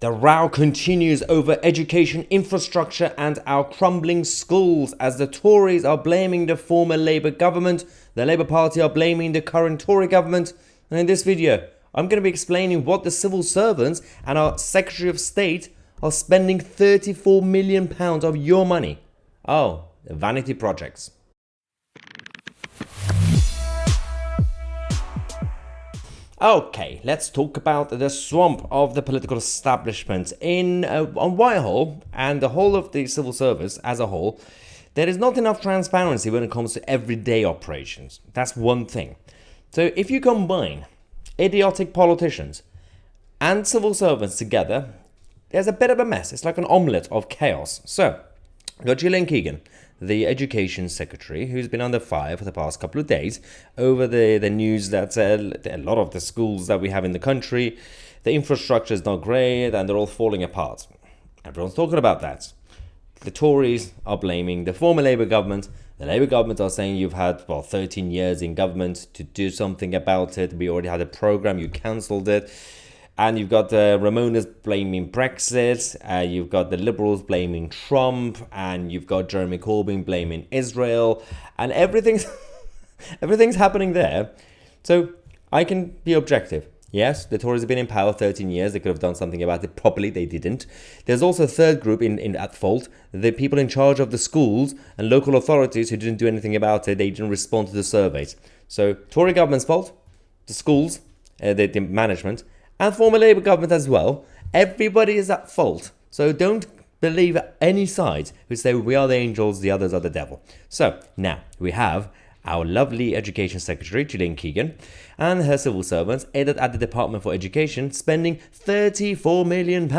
The row continues over education infrastructure and our crumbling schools as the Tories are blaming the former Labour government, the Labour Party are blaming the current Tory government, and in this video I'm going to be explaining what the civil servants and our Secretary of State are spending £34 million of your money. Oh, vanity projects. Okay, let's talk about the swamp of the political establishment on Whitehall and the whole of the civil service as a whole. There is not enough transparency when it comes to everyday operations. That's one thing. So if you combine idiotic politicians and civil servants together, there's a bit of a mess. It's like an omelette of chaos. So, we've got Gillian Keegan, the Education Secretary, who's been under fire for the past couple of days over the news that a lot of the schools that we have in the country, the infrastructure is not great and they're all falling apart. Everyone's talking about that. The Tories are blaming the former Labour government. The Labour government are saying you've had, 13 years in government to do something about it. We already had a programme, you cancelled it. And you've got the Ramonas blaming Brexit, you've got the Liberals blaming Trump, and you've got Jeremy Corbyn blaming Israel, and everything's happening there. So I can be objective. Yes, the Tories have been in power 13 years. They could have done something about it properly. They didn't. There's also a third group at fault. The people in charge of the schools and local authorities who didn't do anything about it. They didn't respond to the surveys. So Tory government's fault, the schools, the management, and former Labour government as well. Everybody is at fault. So don't believe any side who say we are the angels, the others are the devil. So now we have our lovely Education Secretary, Gillian Keegan, and her civil servants aided at the Department for Education spending £34 million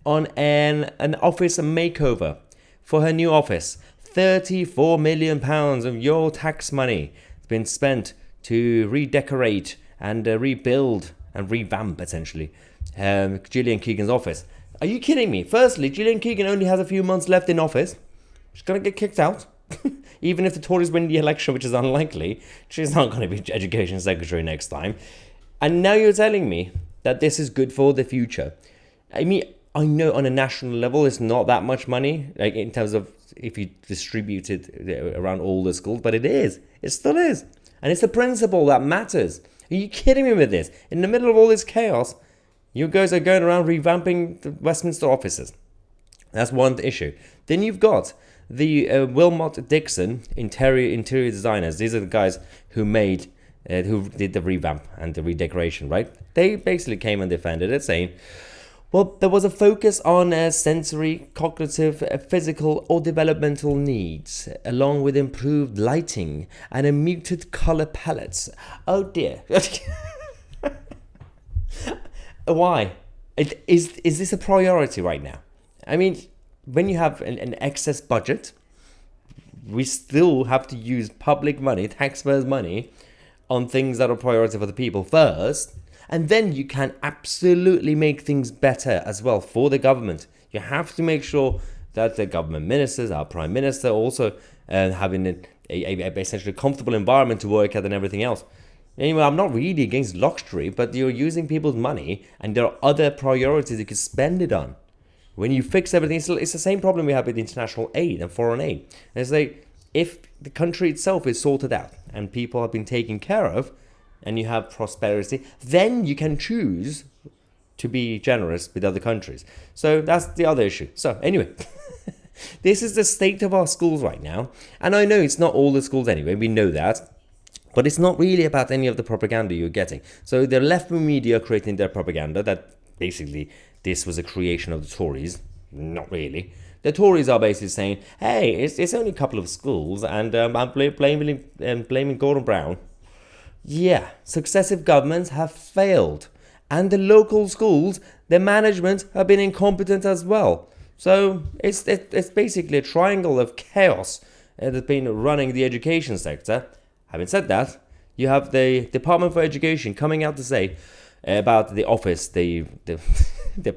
on an office makeover for her new office. £34 million of your tax money has been spent to redecorate and rebuild and revamp, essentially, Gillian Keegan's office. Are you kidding me? Firstly, Gillian Keegan only has a few months left in office. She's going to get kicked out. Even if the Tories win the election, which is unlikely, she's not going to be Education Secretary next time. And now you're telling me that this is good for the future. I mean, I know on a national level it's not that much money, like in terms of if you distribute it around all the schools, but it is. It still is. And it's the principle that matters. Are you kidding me with this? In the middle of all this chaos, you guys are going around revamping the Westminster offices. That's one issue. Then you've got the Wilmont Dixon interior designers. These are the guys who did the revamp and the redecoration, right? They basically came and defended it, saying, well, there was a focus on sensory, cognitive, physical or developmental needs, along with improved lighting and a muted color palette. Oh dear. Why? Is this a priority right now? I mean, when you have an excess budget, we still have to use public money, taxpayers' money, on things that are priority for the people first. And then you can absolutely make things better as well for the government. You have to make sure that the government ministers, our Prime Minister, also having a essentially comfortable environment to work at and everything else. Anyway, I'm not really against luxury, but you're using people's money and there are other priorities you can spend it on. When you fix everything, it's the same problem we have with international aid and foreign aid. It's like if the country itself is sorted out and people have been taken care of, and you have prosperity, then you can choose to be generous with other countries. So that's the other issue. So anyway, this is the state of our schools right now. And I know it's not all the schools anyway, we know that. But it's not really about any of the propaganda you're getting. So the left-wing media are creating their propaganda that basically this was a creation of the Tories. Not really. The Tories are basically saying, hey, it's only a couple of schools and I'm blaming Gordon Brown. Yeah, successive governments have failed. And the local schools, their management have been incompetent as well. So it's basically a triangle of chaos that's been running the education sector. Having said that, you have the Department for Education coming out to say about the office, the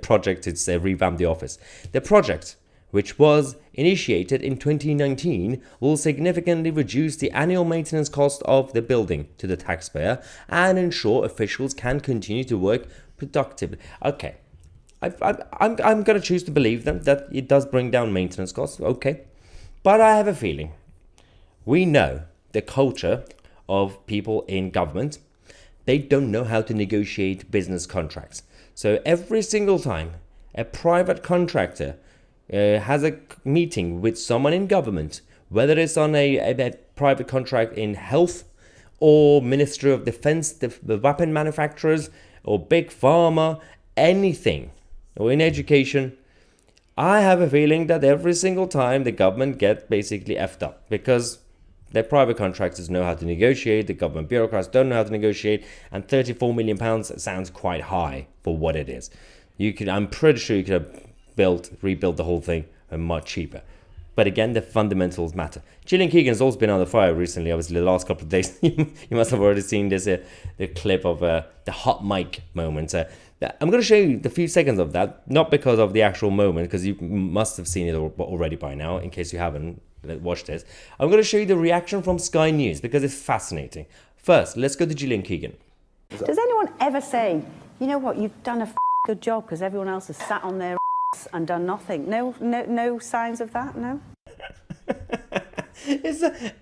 project to revamp the office. The project, which was initiated in 2019, will significantly reduce the annual maintenance cost of the building to the taxpayer and ensure officials can continue to work productively. Okay, I'm going to choose to believe them that it does bring down maintenance costs. Okay. But I have a feeling we know the culture of people in government. They don't know how to negotiate business contracts. So every single time a private contractor has a meeting with someone in government, whether it's on a private contract in health or Ministry of Defense, the weapon manufacturers, or big pharma, anything, or in education, I have a feeling that every single time the government get basically effed up because the private contractors know how to negotiate, the government bureaucrats don't know how to negotiate, and £34 million sounds quite high for what it is. I'm pretty sure you could have rebuilt the whole thing much cheaper. But again, the fundamentals matter. Gillian Keegan's also been on the fire recently, obviously, the last couple of days. You must have already seen this, the clip of the hot mic moment. I'm going to show you the few seconds of that, not because of the actual moment, because you must have seen it already by now, in case you haven't watched this. I'm going to show you the reaction from Sky News, because it's fascinating. First, let's go to Gillian Keegan. Does anyone ever say, you know what, you've done a good job because everyone else has sat on their and done nothing? No signs of that, no?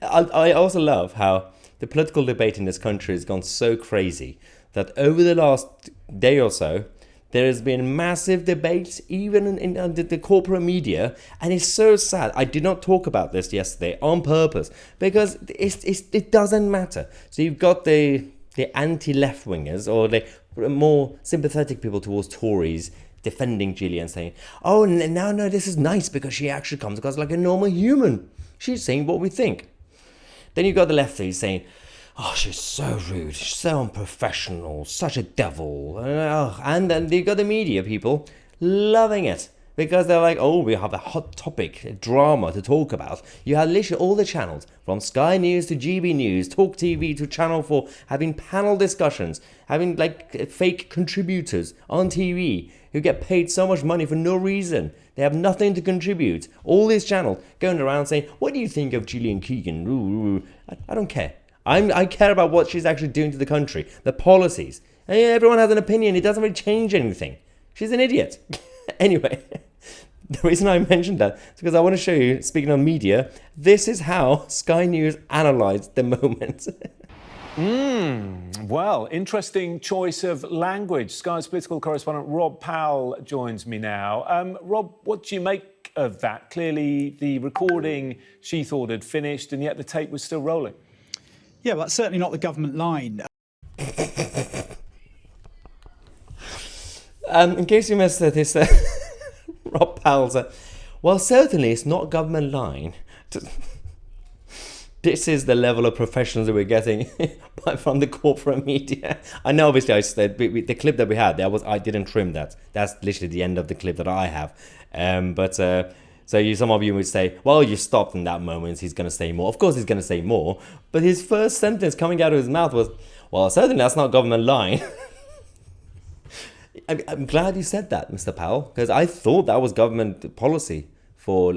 I also love how the political debate in this country has gone so crazy that over the last day or so, there has been massive debates, even in the corporate media, and it's so sad. I did not talk about this yesterday on purpose because it doesn't matter. So you've got the anti-left wingers or the more sympathetic people towards Tories defending Gillian, saying, "Oh, no, this is nice because she actually comes across like a normal human. She's saying what we think." Then you've got the lefties saying, "Oh, she's so rude, she's so unprofessional, such a devil." And then you've got the media people loving it because they're like, "Oh, we have a hot topic, a drama to talk about." You have literally all the channels, from Sky News to GB News, Talk TV to Channel 4, having panel discussions, having like fake contributors on TV who get paid so much money for no reason. They have nothing to contribute. All these channels going around saying, "What do you think of Gillian Keegan?" Ooh. I don't care. I care about what she's actually doing to the country, the policies. And everyone has an opinion. It doesn't really change anything. She's an idiot. Anyway, the reason I mentioned that is because I want to show you, speaking of media, this is how Sky News analysed the moment. Well, interesting choice of language. Sky's political correspondent Rob Powell joins me now. Rob, what do you make of that? Clearly, the recording she thought had finished, and yet the tape was still rolling. Yeah, well, that's certainly not the government line. In case you missed this, Rob Powell said, "Well, certainly it's not government line." This is the level of professionals that we're getting from the corporate media. I know, obviously, I said the clip that we had, I didn't trim that. That's literally the end of the clip that I have. So some of you would say, "Well, you stopped in that moment. He's going to say more." Of course, he's going to say more. But his first sentence coming out of his mouth was, "Well, certainly that's not government line." I'm glad you said that, Mr. Powell, because I thought that was government policy for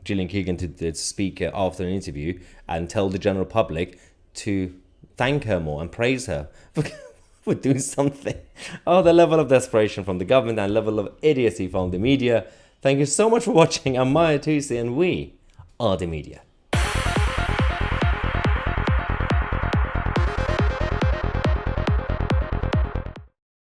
Gillian Keegan to speak after an interview and tell the general public to thank her more and praise her for doing something. Oh, the level of desperation from the government and level of idiocy from the media. Thank you so much for watching. I'm Tousi, and we are the media.